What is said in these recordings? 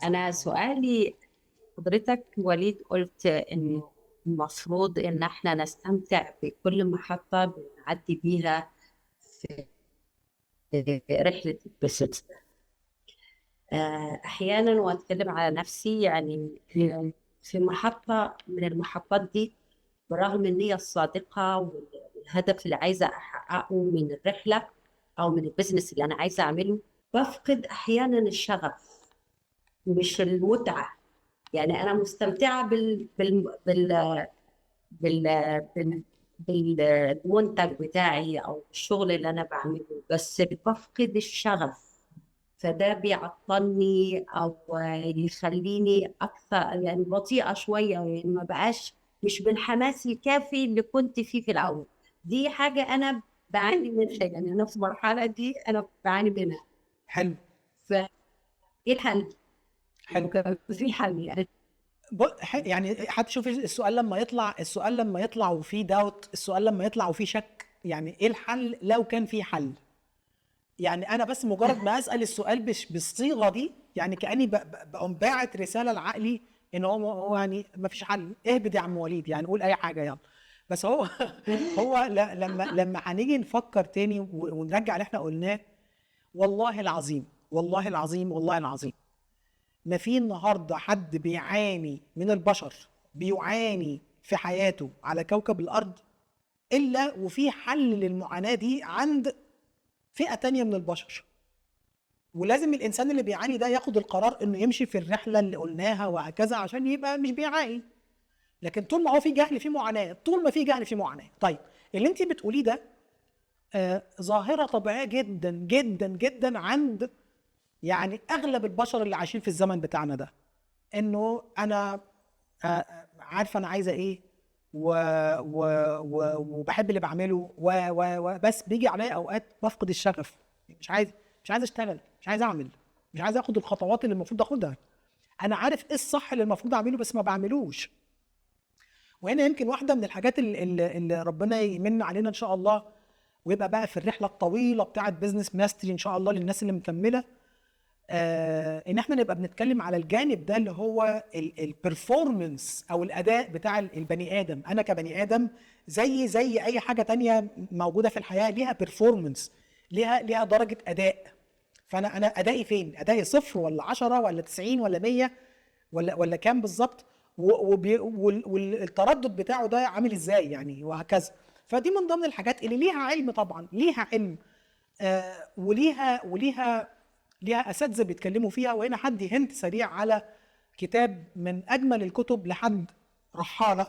أنا سؤالي حضرتك وليد، قلت إن المفروض إن إحنا نستمتع بكل محطة بنعدي بيها في رحلة البسط. أحيانا وأتكلم على نفسي، يعني في محطة من المحطات دي، برغم النية الصادقة والهدف اللي عايزة أحققه من الرحلة أو من البزنس اللي أنا عايزة أعمله، بفقد أحيانا الشغف، مش المتعة. يعني أنا مستمتعة بال... بال... بالمنتج بتاعي أو الشغل اللي أنا بعمله، بس بفقد الشغف. فده بيعطلني أو يخليني أكثر، يعني بطيئة شوية، يعني ما بقاش مش بالحماس الكافي اللي كنت فيه في الأول. دي حاجة أنا بعاني منها، يعني أنا في المرحلة دي أنا بعاني منها. حلو. فإيه الحل؟ حلو. في حل يعني؟ يعني حتى شوف السؤال لما يطلع وفيه داوت، السؤال لما يطلع وفيه شك، يعني ايه الحل لو كان في حل؟ يعني انا بس مجرد ما اسال السؤال بالصيغه دي، يعني كاني بقوم باعت رساله لعقلي ان هو يعني ما فيش حل، اهبد يا عم وليد، يعني قول اي حاجه يلا. بس هو هو لا، لما هنيجي نفكر تاني ونرجع اللي احنا قلناه، والله العظيم والله العظيم والله العظيم ما في النهارده حد بيعاني من البشر، بيعاني في حياته على كوكب الارض الا وفي حل للمعاناه دي عند فئه تانية من البشر. ولازم الانسان اللي بيعاني ده ياخد القرار انه يمشي في الرحله اللي قلناها وهكذا عشان يبقى مش بيعاني. لكن طول ما هو في جهل في معاناه، طول ما في جهل في معاناه. طيب اللي انت بتقوليه ده ظاهره طبيعيه جدا جدا جدا عند يعني اغلب البشر اللي عايشين في الزمن بتاعنا ده، انه انا عارفه انا عايزه ايه و... وبحب اللي بعمله بس بيجي عليا اوقات بفقد الشغف، مش عايز اشتغل، مش عايز اعمل، مش عايز اخد الخطوات اللي المفروض اخدها. انا عارف ايه الصح اللي المفروض اعمله بس ما بعملوش. وهنا يمكن واحده من الحاجات اللي ربنا يمن علينا ان شاء الله، ويبقى بقى في الرحله الطويله بتاعه بزنس ماستري ان شاء الله للناس اللي مكمله، ان احنا نبقى بنتكلم على الجانب ده اللي هو البرفورمانس او الاداء بتاع البني ادم. انا كبني ادم زي اي حاجه تانية موجوده في الحياه ليها برفورمانس، ليها درجه اداء. فانا ادائي فين؟ ادائي 0 ولا 10 ولا 90 ولا 100 ولا كام بالظبط؟ والتردد بتاعه ده عامل ازاي يعني، وهكذا. فدي من ضمن الحاجات اللي ليها علم، طبعا ليها علم وليها اساتذه بيتكلموا فيها. وهنا حد هنت سريع على كتاب من اجمل الكتب لحد رحاله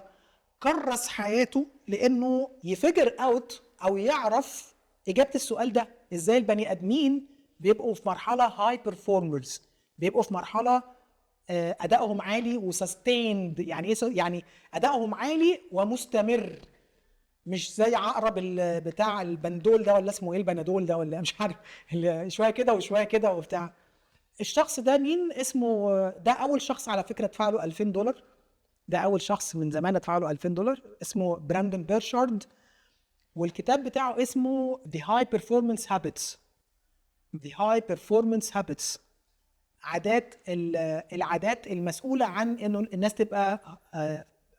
كرس حياته لانه يفجر اوت او يعرف اجابه السؤال ده، ازاي البني ادمين بيبقوا في مرحله هاي بيرفورمرز، بيبقوا في مرحله ادائهم عالي وسستيند. يعني ايه يعني ادائهم عالي ومستمر، مش زي عقرب بتاع البندول ده، ولا اسمه ايه البنادول ده، ولا مش عارف اللي شويه كده وشويه كده وبتاع. الشخص ده مين اسمه؟ ده اول شخص على فكره ادفع له $2000. ده اول شخص من زمان ادفع له $2000، اسمه براندون بيرشارد. والكتاب بتاعه اسمه The High Performance Habits. The High Performance Habits، العادات المسؤوله عن انه الناس تبقى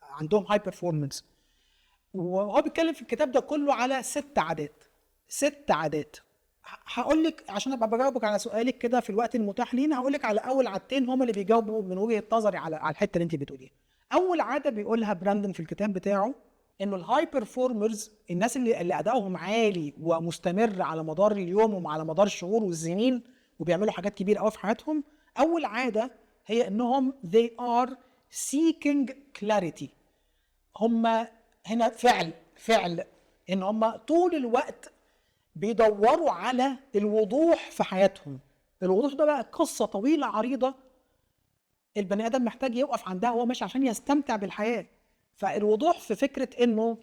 عندهم هاي بيرفورمانس. وهو بيتكلم في الكتاب ده كله على 6 عادات. 6 عادات. هقول لك عشان ابقى بجاوبك على سؤالك كده في الوقت المتاح لينا، هقول لك على اول عادتين هم اللي بيجاوبوا من وجهة نظري على الحته اللي انت بتقوليها. اول عاده بيقولها براندون في الكتاب بتاعه، انه الهاي بيرفورمرز، الناس اللي ادائهم عالي ومستمر على مدار اليوم وعلى مدار الشهور والسنين وبيعملوا حاجات كبيره قوي في حياتهم، اول عاده هي انهم they are seeking clarity. هم هنا فعل ان هم طول الوقت بيدوروا على الوضوح في حياتهم. الوضوح ده بقى قصة طويلة عريضة البني ادم محتاج يوقف عندها وهو ماشي عشان يستمتع بالحياة. فالوضوح في فكرة انه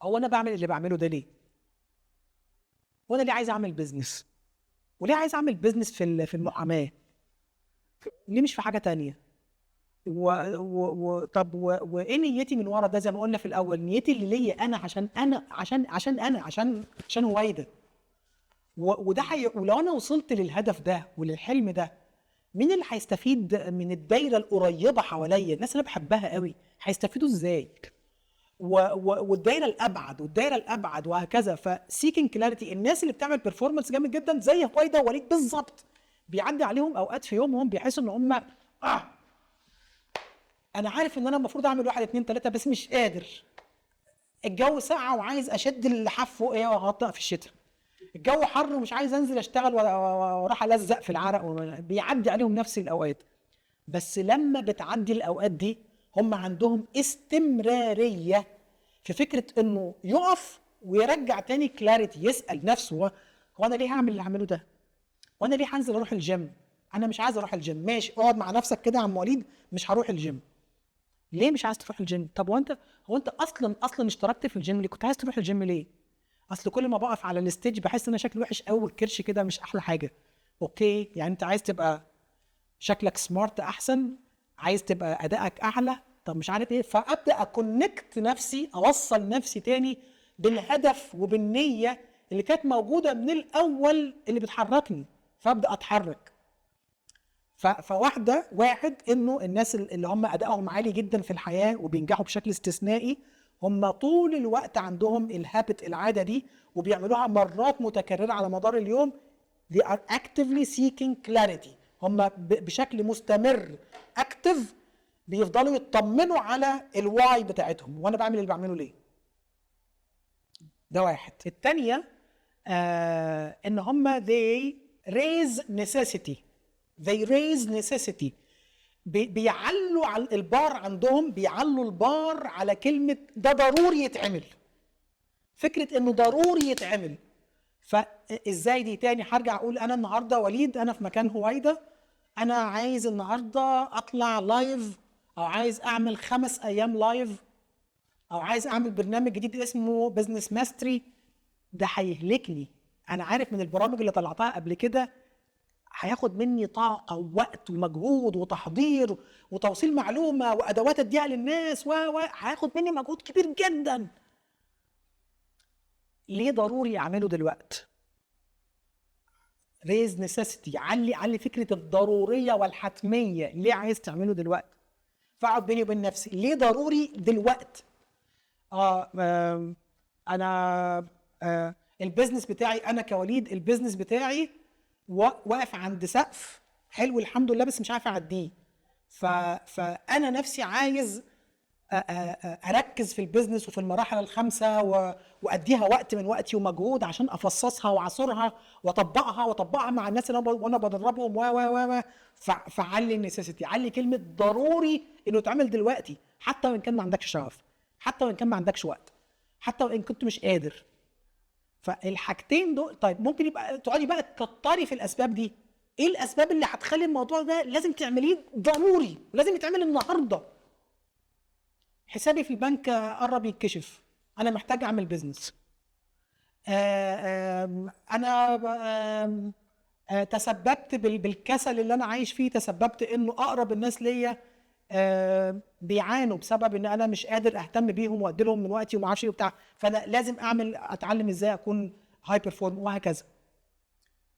هو انا بعمل اللي بعمله ده ليه؟ وانا ليه عايز اعمل بيزنس؟ وليه عايز اعمل بيزنس في المحاماة؟ ليه مش في حاجة تانية؟ طب وايه نيتي من ورا ده؟ زي ما قلنا في الاول، نيتي اللي ليا انا عشان هواية ده. وده ولو انا وصلت للهدف ده وللحلم ده مين اللي هيستفيد من الدايره القريبه حواليا؟ الناس اللي انا بحبها قوي هيستفيدوا ازاي؟ والدايره الابعد والدايره الابعد وهكذا. فسيكينج كلاريتي، الناس اللي بتعمل بيرفورمانس جامد جدا زي هويدا ووليد بالظبط، بيعدي عليهم اوقات في يومهم بيحسوا ان هم انا عارف ان انا المفروض اعمل 1 2 3 بس مش قادر. الجو ساقع وعايز اشد اللحاف فوق ايه واغطى في الشتاء. الجو حر ومش عايز انزل اشتغل وراح الزق في العرق. بيعدي عليهم نفس الاوقات. بس لما بتعدي الاوقات دي هم عندهم استمراريه في فكره انه يقف ويرجع تاني كلاريتي، يسال نفسه هو انا ليه هعمل اللي هعمله ده؟ وانا ليه هنزل اروح الجيم؟ انا مش عايز اروح الجيم. ماشي، اقعد مع نفسك كده يا عم وليد، مش هروح الجيم. ليه مش عايز تروح الجيم؟ طب هو انت اصلا اشتركت في الجيم ليه؟ كنت عايز تروح الجيم ليه؟ اصل كل ما بقف على الستيج بحس ان انا شكلي وحش قوي والكرش كده مش احلى حاجه. اوكي، يعني انت عايز تبقى شكلك سمارت احسن، عايز تبقى ادائك اعلى، طب مش عارف ايه. فابدا اكونكت نفسي، اوصل نفسي تاني بالهدف وبالنيه اللي كانت موجوده من الاول اللي بتحركني، فابدا اتحرك. واحد انه الناس اللي هم ادائهم عالي جدا في الحياه وبينجحوا بشكل استثنائي، هم طول الوقت عندهم الهابت، العاده دي، وبيعملوها مرات متكرره على مدار اليوم. they are actively seeking clarity. هم بشكل مستمر اكتف بيفضلوا يطمنوا على الواي بتاعتهم، وانا بعمل اللي بعمله ليه. ده واحد. الثانيه ان هم they raise necessity. they raise necessity. بيعلوا على البار عندهم، بيعلوا البار على كلمة ده ضروري يتعمل. فكرة انه ضروري يتعمل. فازاي دي؟ تاني هرجع اقول انا النهاردة وليد، انا في مكان هويدا، انا عايز النهاردة اطلع لايف، او عايز اعمل 5 ايام لايف، او عايز اعمل برنامج جديد اسمه بزنس ماستري. ده هيهلكني. انا عارف من البرامج اللي طلعتها قبل كده هياخد مني طاقة ووقت ومجهود وتحضير وتوصيل معلومة وأدوات اديها للناس هياخد مني مجهود كبير جدا. ليه ضروري أعمله دلوقتي؟ raise necessity. علي فكرة الضرورية والحتمية. ليه عايز تعمله دلوقتي؟ فأقعد بيني وبين نفسي ليه ضروري دلوقتي؟ أنا البيزنس بتاعي، أنا كوليد البيزنس بتاعي واقف عند سقف حلو الحمد لله بس مش عارف اعديه. فانا نفسي عايز اركز في البيزنس وفي المراحل ال5 واديها وقت من وقتي ومجهود عشان افصصها واعصرها واطبقها مع الناس اللي وانا بدربهم فعلي النسيسيتي. علي كلمه ضروري انه يتعمل دلوقتي، حتى وان كان ما عندكش شغف، حتى وان كان ما عندكش وقت، حتى وان كنت مش قادر. فالحاجتين دول. طيب ممكن يبقى تقعدي بقى تكتري في الاسباب دي. ايه الاسباب اللي هتخلي الموضوع ده لازم تعمليه ضروري، لازم يتعمل النهارده؟ حسابي في البنك قرب يتكشف، انا محتاج اعمل بيزنس، انا تسببت بالكسل اللي انا عايش فيه، تسببت انه اقرب الناس ليا بيعانوا بسبب ان انا مش قادر اهتم بيهم وادي لهم من وقتي وما اعرفش ايه وبتاع، فانا لازم اتعلم ازاي اكون هاي بيرفورم وهكذا.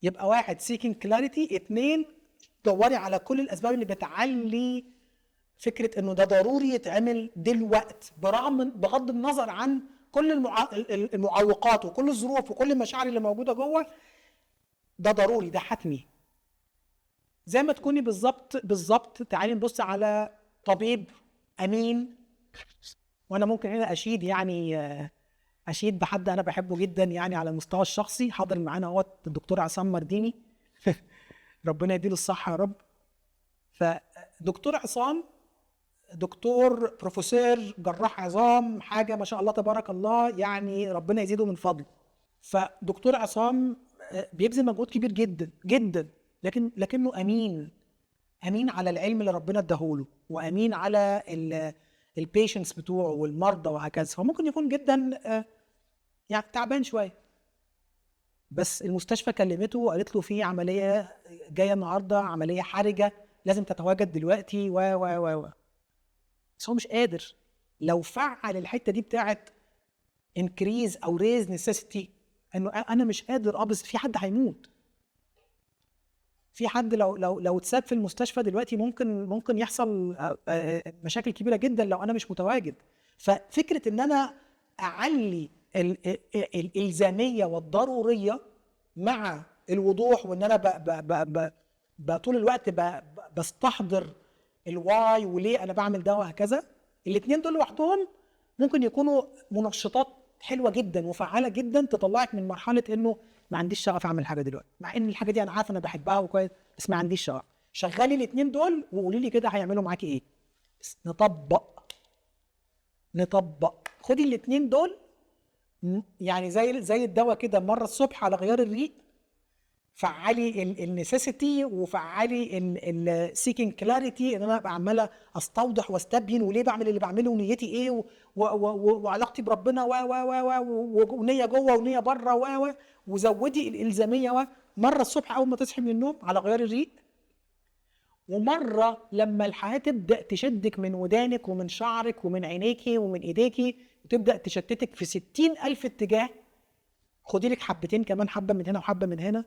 يبقى 1 seeking clarity، 2 دوري على كل الاسباب اللي بتعلي فكره انه ده ضروري يتعمل دلوقت، بغض النظر عن كل المعوقات وكل الظروف وكل المشاعر اللي موجوده جوه. ده ضروري، ده حتمي. زي ما تكوني بالظبط تعالي نبص على طبيب امين، وانا ممكن هنا اشيد بحد انا بحبه جدا يعني على المستوى الشخصي، حاضر معانا اهوت الدكتور عصام مرديني ربنا يديله الصحه يا رب. فدكتور عصام دكتور بروفيسور جراح عظام، حاجه ما شاء الله تبارك الله، يعني ربنا يزيده من فضله. فدكتور عصام بيبذل مجهود كبير جدا جدا، لكنه امين على العلم اللي ربنا اداهوله، وامين على البيشنتس بتوعه والمرضى وهكذا. فممكن يكون جدا يعني تعبان شويه، بس المستشفى كلمته وقالت له في عمليه جايه النهارده، عمليه حرجه لازم تتواجد دلوقتي بس هو مش قادر. لو فعل الحته دي بتاعت انكريز او ريز نيسيسيتي، انه انا مش قادر بس في حد هيموت، في حد لو اتساب في المستشفى دلوقتي ممكن يحصل مشاكل كبيره جدا لو انا مش متواجد. ففكره ان انا اعلي الالزاميه والضروريه مع الوضوح، وان انا طول الوقت بستحضر الواي وليه انا بعمل ده وهكذا، الاثنين دول لوحدهم ممكن يكونوا منشطات حلوه جدا وفعاله جدا تطلعك من مرحله انه ما عنديش شغف اعمل حاجه دلوقتي، مع ان الحاجه دي انا عارف انا بحبها وكويس بس ما عنديش شغف. شغلي الاثنين دول وقولي لي كده هيعملوا معاكي ايه. بس نطبق خدي الاثنين دول، يعني زي الدواء كده، مره الصبح على غيار الريق، فعلي النسيسيتي وفعلي السيكينج كلاريتي، ان انا ابقى عماله استوضح واستبين وليه بعمل اللي بعمله ونيتي ايه وعلاقتي بربنا ونيه جوه ونيه بره وزودي الالزاميه مره الصبح اول ما تصحي من النوم على غيار الريق، ومره لما الحياه تبدا تشدك من ودانك ومن شعرك ومن عينيكي ومن ايديكي وتبدا تشتتك في 60,000 اتجاه، خدي لك حبتين كمان، حبه من هنا وحبه من هنا،